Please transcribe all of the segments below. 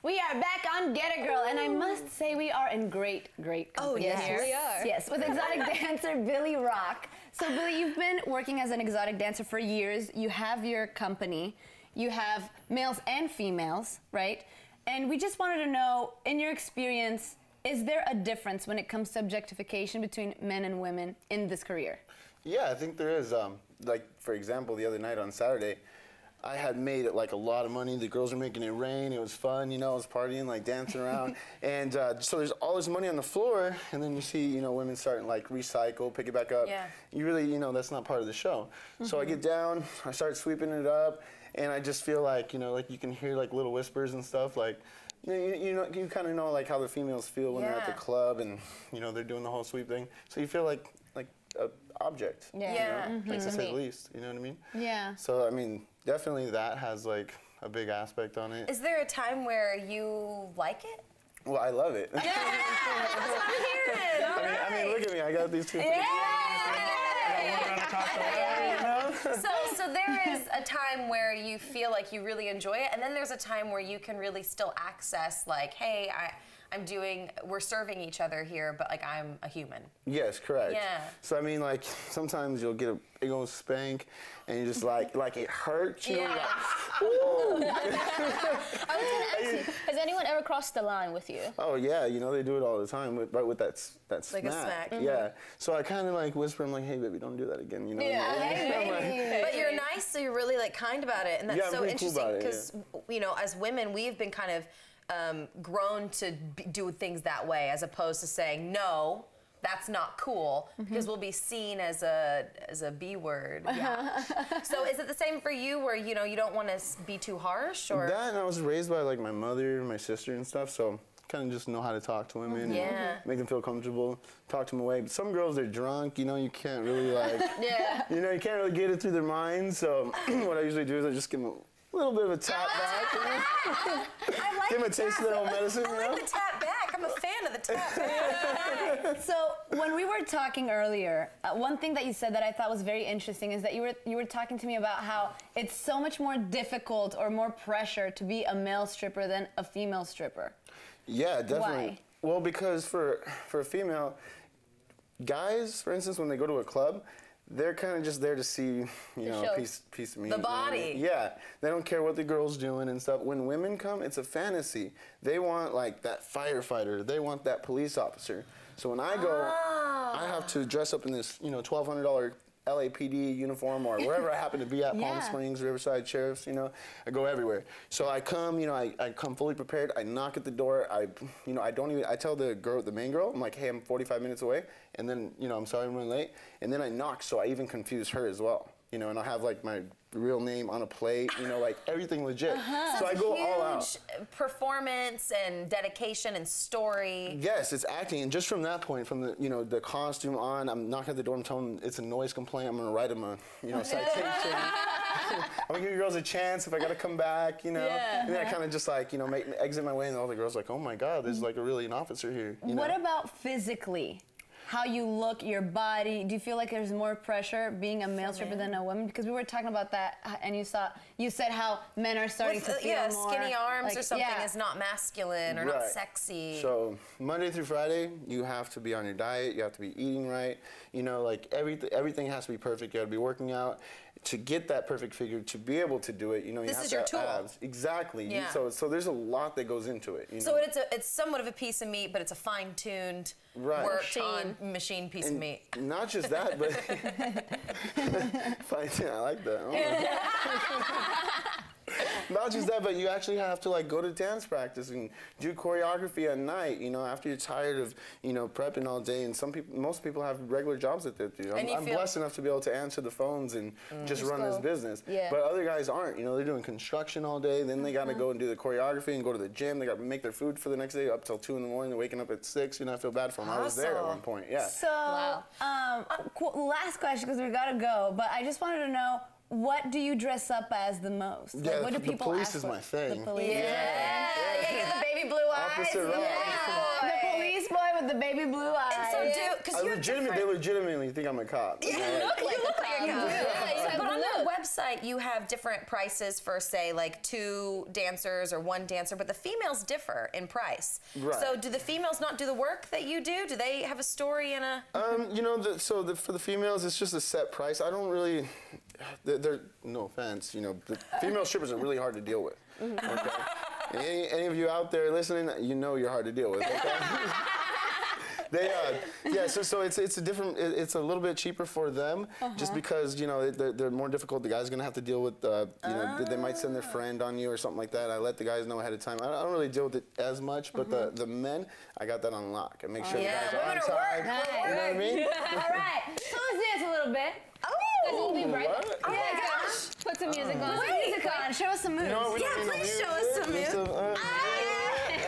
We are back on Get a Girl, and I must say we are in great company. Oh, yes, here. we are. Yes, with exotic dancer Billy Rock. So Billy, you've been working as an exotic dancer for years. You have your company. You have males and females, right? And we just wanted to know, in your experience, is there a difference when it comes to objectification between men and women in this career? Yeah, I think there is. Like, for example, the other night on Saturday, I had made it like a lot of money. The girls were making it rain. It was fun, you know. I was partying, like dancing around, and so there's all this money on the floor, and then you see, you know, women starting like recycle, pick it back up. Yeah. You really, you know, that's not part of the show. Mm-hmm. So I get down, I start sweeping it up, and I just feel like, you know, like you can hear like little whispers and stuff, like. You kind of know like how the females feel when they're at the club, and you know they're doing the whole sweep thing. So you feel like an object. Yeah. You know? Like, to say the least. You know what I mean? Yeah. So I mean, definitely that has like a big aspect on it. Is there a time where you like it? Well, I love it. Yeah, that's what I'm hearing. I mean, look at me. I got these two. So there is a time where you feel like you really enjoy it, and then there's a time where you can really still access, like, hey, we're serving each other here, but like I'm a human. Yes, correct. Yeah. So I mean, like sometimes you'll get a big old spank, and you just like it hurts. You know, like, I was going to ask you, has anyone ever crossed the line with you? Oh yeah, you know they do it all the time with that smack. Like a smack. Mm-hmm. Yeah. So I kind of like whisper, I'm like, hey baby, don't do that again. You know. Yeah. Hey, but you're nice, so you're really like kind about it, and that's so interesting because you know, as women, we've been kind of grown to do things that way, as opposed to saying no, that's not cool, because we'll be seen as a B word. Yeah. So is it the same for you, where you know you don't want to be too harsh, or that? And I was raised by like my mother, my sister, and stuff, so kind of just know how to talk to women, and make them feel comfortable, talk to them away. But some girls, they're drunk, you know, you can't really like, you know, you can't really get it through their minds. So what I usually do is I just give them a little bit of a tap back. You know? I like give them a taste of their own medicine. I like the tap back. I'm a fan of the tap back. So when we were talking earlier, one thing that you said that I thought was very interesting is that you were talking to me about how it's so much more difficult or more pressure to be a male stripper than a female stripper. Yeah, definitely. Why? Well, because for a female, guys, for instance, when they go to a club, they're kind of just there to see, you know, a piece of meat. The body. Yeah. They don't care what the girl's doing and stuff. When women come, it's a fantasy. They want, like, that firefighter. They want that police officer. So when I go, I have to dress up in this, you know, $1,200 LAPD uniform or wherever I happen to be at, Palm Springs, Riverside Sheriff's, you know, I go everywhere. So I come, you know, I come fully prepared. I knock at the door. I tell the main girl, I'm like, hey, I'm 45 minutes away. And then, you know, I'm sorry I'm running late. And then I knock, so I even confuse her as well. You know, and I'll have like my real name on a plate, you know, like everything legit. So I go all out. Performance and dedication and story. Yes, it's acting, and just from that point, from the, you know, the costume on, I'm knocking at the door, I'm telling them it's a noise complaint. I'm gonna write them a, you know, citation. I'm gonna give you girls a chance if I gotta come back, you know. And then I kind of just like, you know, exit my way, and all the girls are like, oh my God, there's like an officer here. You know? What about physically? How you look, your body? Do you feel like there's more pressure being a male stripper than a woman? Because we were talking about that, and you said how men are starting to feel more skinny arms like, or something is not masculine or not sexy. So Monday through Friday, you have to be on your diet. You have to be eating right. You know, like everything has to be perfect. You got to be working out to get that perfect figure. To be able to do it, you know, you have to have abs. Exactly. Yeah. So there's a lot that goes into it. You know? So it's somewhat of a piece of meat, but it's a fine-tuned, worked on machine piece of meat. Not just that, but I like that. Not just that, but you actually have to like go to dance practice and do choreography at night. You know, after you're tired of, you know, prepping all day. And most people have regular jobs that they do. I'm blessed enough to be able to answer the phones and just run this business. Yeah. But other guys aren't. You know, they're doing construction all day. Then they got to go and do the choreography and go to the gym. They got to make their food for the next day up till 2 in the morning. They're waking up at 6. You know, I feel bad for them. I was there at one point. Yeah. So, last question because we gotta go. But I just wanted to know, what do you dress up as the most? Yeah, like, what do people the police ask is for? my thing. The police. Yeah. The baby baby blue eyes. Opposite rock. The police boy with the baby blue eyes. And so, because they legitimately think I'm a cop. Yeah, you look like a cop. Yeah, but on your website, you have different prices for, say, like 2 dancers or 1 dancer, but the females differ in price. Right. So do the females not do the work that you do? Do they have a story and a... You know, for the females, it's just a set price. I don't really, they're no offense, you know, the female strippers are really hard to deal with. Okay? Any of you out there listening, you know you're hard to deal with. Okay? So it's a different, it's a little bit cheaper for them, just because, you know, they're more difficult. The guy's gonna have to deal with, you know, they might send their friend on you or something like that. I let the guys know ahead of time. I don't really deal with it as much, but the men, I got that on lock. I make sure the guys are on time. You know what I mean? All right, so let's dance a little bit. We'll be right back. Oh my gosh. Put some music on. Put some music on. Show us some moves. You know what, Yeah, please show us some moves.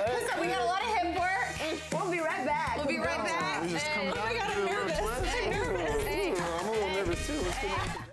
Listen, we got a lot of hip work. We'll be right back. We'll be right back. We just come out and do a little twist. I'm a little nervous too. Let's get